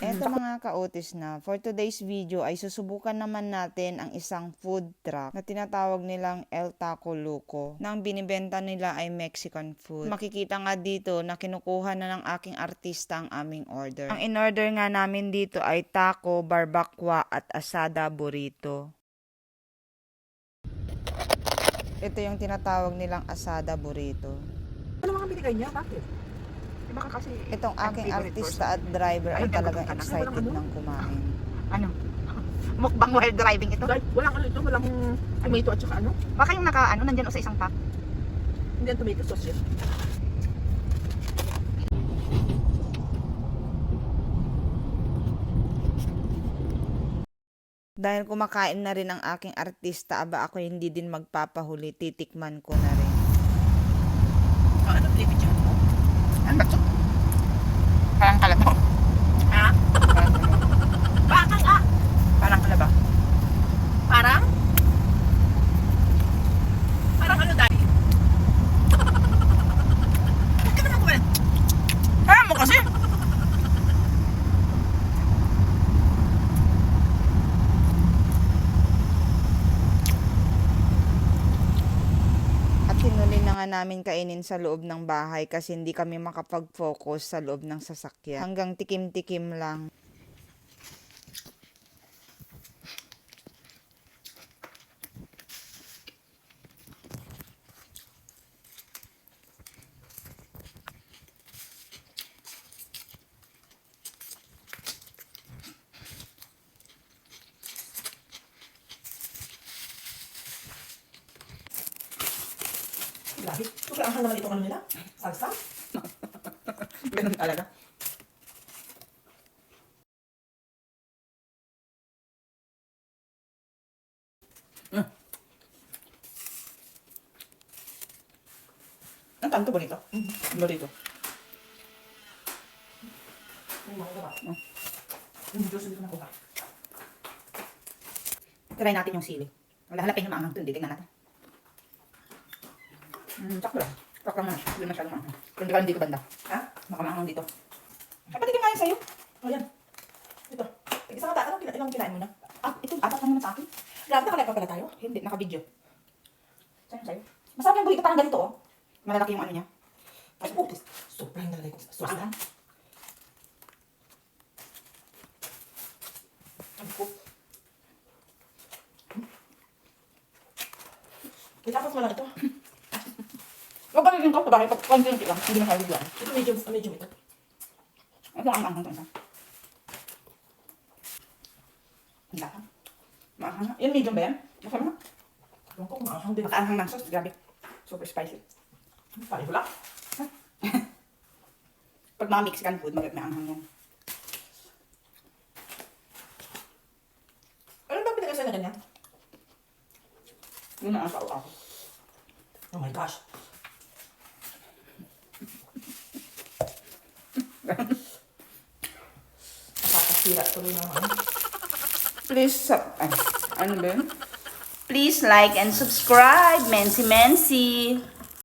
Eto mga ka-otis na, for today's video ay susubukan naman natin ang isang food truck na tinatawag nilang El Taco Loco. Nang binibenta nila ay Mexican food. Makikita nga dito na kinukuha na ng aking artista ang aming order. Ang in-order nga namin dito ay taco, barbacoa at asada burrito. Ito yung tinatawag nilang asada burrito. Ano mga binigay niya? Bakit? Baka kasi Itong aking artista at driver ay talagang excited ng kumain. Ano? Mukbang while driving ito? walang ano ito, walang tomato at saka ano? Baka yung naka, ano, nandyan o sa isang pack. Hindi ang tomato sauce yun. Dahil kumakain na rin ang aking artista, aba ako hindi din magpapahuli, titikman ko na rin. Ano pinipit siya? Ano ba ito? Parang kalabaw. Ha? Bakal ah! Parang kalabaw. Parang? Parang ano dahil? Bakit naman ko ba? Parang mo kasi. At hinuli na nga namin kainin sa loob ng bahay kasi hindi kami makapag-focus sa loob ng sasakyan. Hanggang tikim-tikim lang. Grabe. Sobrang anghang naman itong ano nila. Salsa. Ganun talaga. Ang tanto ba nito? Ano dito? May mga ba? Yung juice dito na kuha. Try natin yung sili. Halapin yung maanghang ito. Hindi, tingnan natin. Sakto lang. Sakto lang naman. Hindi masyadong maanghang. Kung di ka lang dito banda. Ha? Baka maanghang dito. Kapatid nga yun sa'yo. O yan. Ito. Isa nga tayo. Ilang kinain mo na? Ah, ito. Apat lang naman sa akin. Grabe, nakalive pa pala tayo. Hindi, naka-video. Saan sa'yo? Masarap yung burrito. Parang ganito oh. Malalaki yung ano niya. Ay, putis. Sobrang nalagay ko sa sauce. Maanghang. Ang ko. Itapos mo lang ito. Huwag ka rin ko. Bakit? Pag konti lang. Hindi masyadong lang. Ito medium ito. Ito ang maanghang ito. Ang laka. Maanghang. Yan, medium ba yan? Masama. Ewan ko kung maanghang din. Makaanghang ng sauce. Grabe. Super spicy. Pareho lang. Pag mga Mexican food, maanghang yan. Ano ba pinagay sa'yo na ganyan? Yun na ang sao-ako. Oh my gosh. Nakakasira tuloy naman. Please, ano ba yun? Please like and subscribe, Mensi Mensi.